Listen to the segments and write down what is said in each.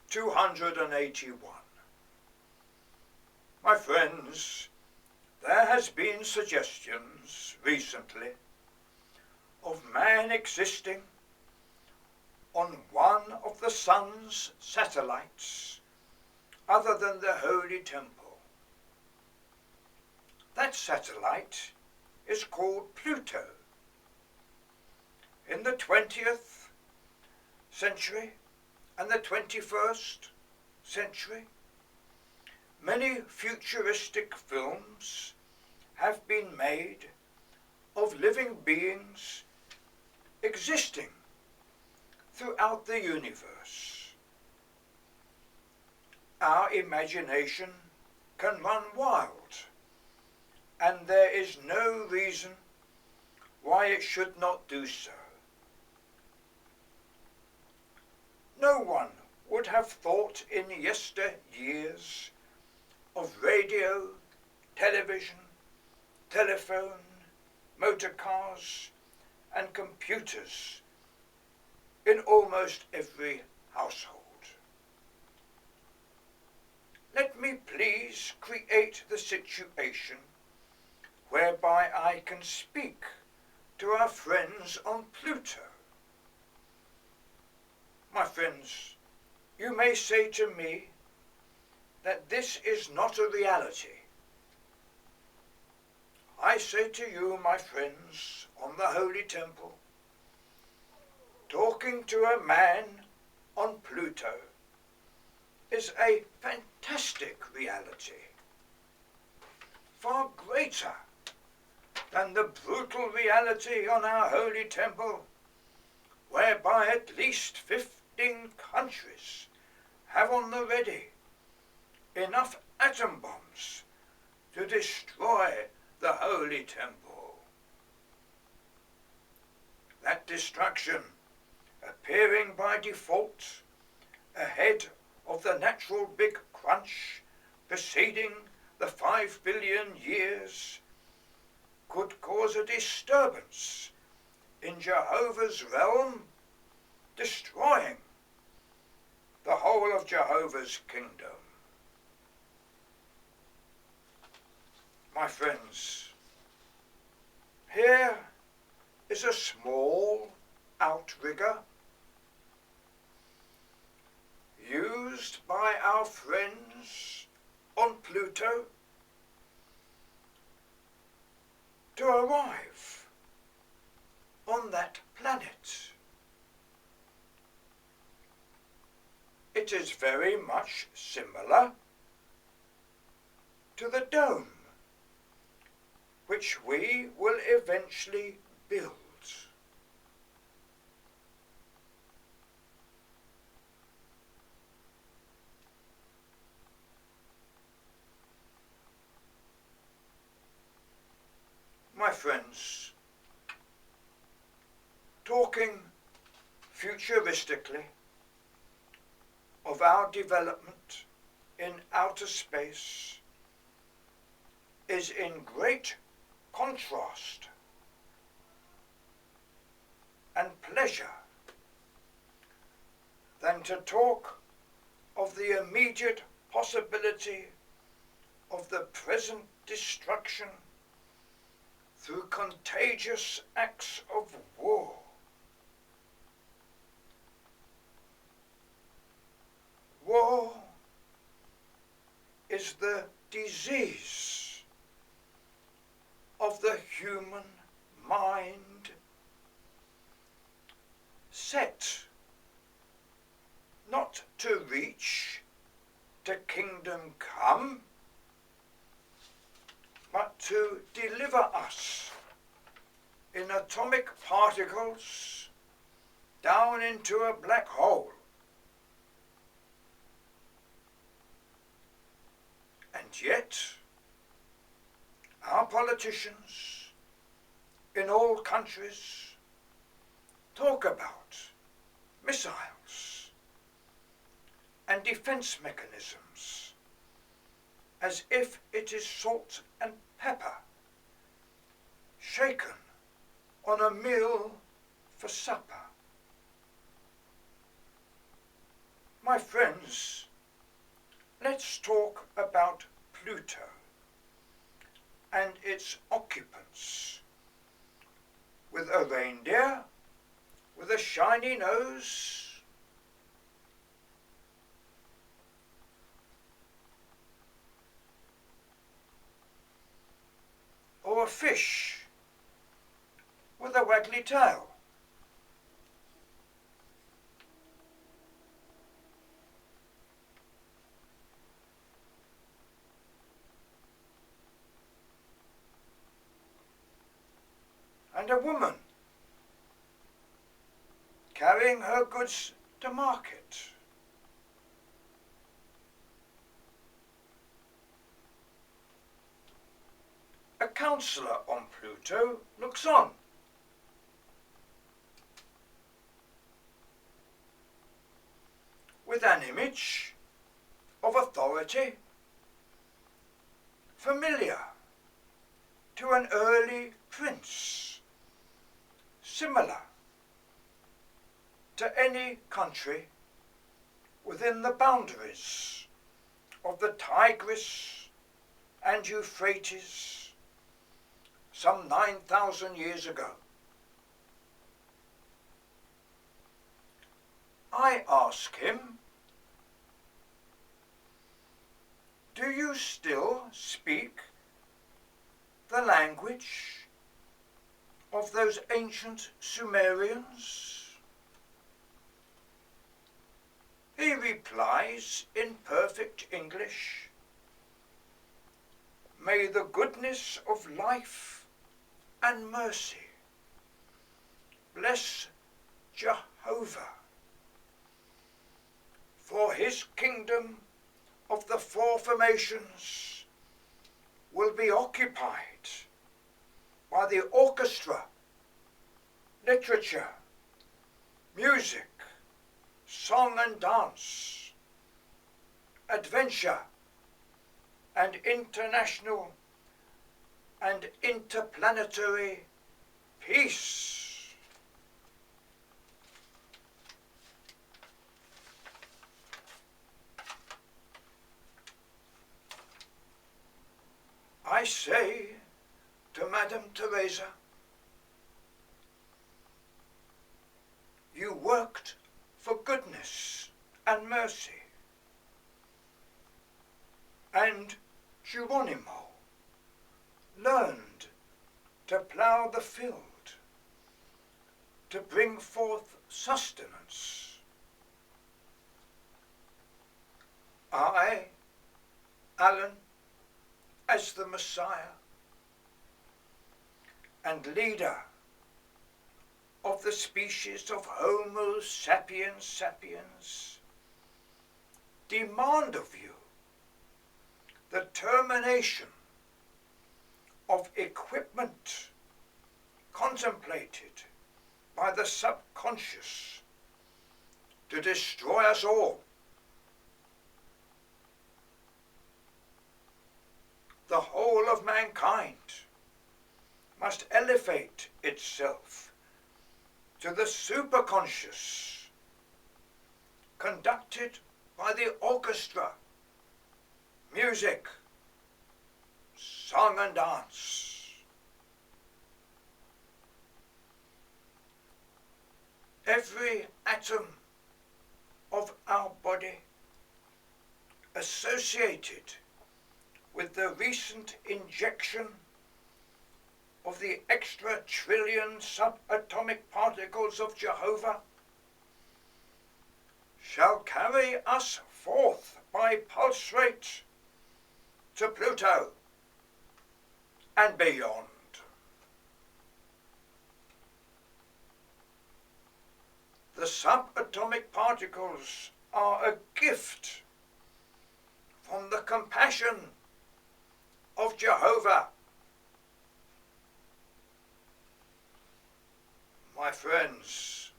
281. My friends, there has been suggestions recently of man existing on one of the sun's satellites other than the Holy Temple. That satellite is called Pluto. In the 20th century and the 21st century, many futuristic films have been made of living beings existing throughout the universe. Our imagination can run wild, and there is no reason why it should not do so. No one would have thought in yesteryears of radio, television, telephone, motor cars, and computers in almost every household. Let me please create the situation whereby I can speak to our friends on Pluto. My friends, you may say to me that this is not a reality. I say to you, my friends, on the Holy Temple, talking to a man on Pluto is a fantastic reality, far greater than the brutal reality on our Holy Temple, whereby at least 15 countries have on the ready enough atom bombs to destroy the Holy Temple. That destruction, appearing by default ahead of the natural Big Crunch preceding the 5 billion years, could cause a disturbance in Jehovah's realm, destroying the whole of Jehovah's kingdom. My friends, here is a small outrigger used by our friends on Pluto to arrive on that planet. It is very much similar to the dome which we will eventually build. My friends, talking futuristically of our development in outer space is in great contrast and pleasure than to talk of the immediate possibility of the present destruction through contagious acts of war. War is the disease of the human mind, set not to reach to kingdom come, but to deliver us in atomic particles down into a black hole. And yet, our politicians in all countries talk about missiles and defense mechanisms as if it is salt and pepper shaken on a meal for supper. My friends, let's talk about Pluto and its occupants, with a reindeer with a shiny nose, or a fish with a waggly tail. And a woman carrying her goods to market. A counsellor on Pluto looks on. With an image of authority familiar to an early prince, similar to any country within the boundaries of the Tigris and Euphrates some 9,000 years ago. I ask him, do you still speak the language of those ancient Sumerians? He replies in perfect English, may the goodness of life and mercy bless Jehovah, for his kingdom of the four formations will be occupied by the orchestra, literature, music, song and dance, adventure, and international and interplanetary peace. I say to Madame Teresa, you worked for goodness and mercy, and Geronimo learned to plough the field, to bring forth sustenance. I, Alan, as the Messiah and leader of the species of Homo sapiens sapiens, demand of you the termination of equipment contemplated by the subconscious to destroy us all. The whole of mankind must elevate itself to the superconscious, conducted by the orchestra, music, song and dance. Every atom of our body associated with the recent injection of the extra trillion subatomic particles of Jehovah shall carry us forth by pulse rate to Pluto and beyond. The subatomic particles are a gift from the compassion of Jehovah. My friends,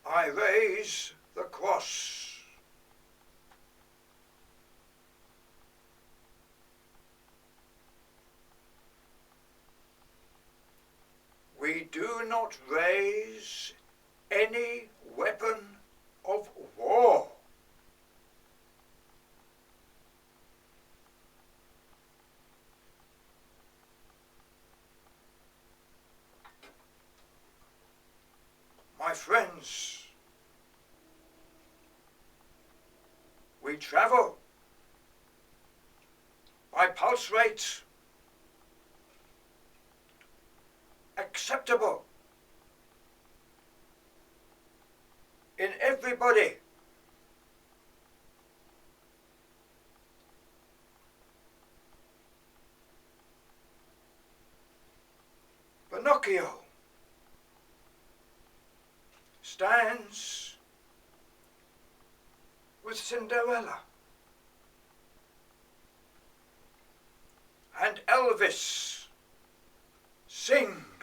I raise the cross. We do not raise any weapon of war my friends, we travel by pulse rates acceptable in everybody. Pinocchio stands with Cinderella, and Elvis sings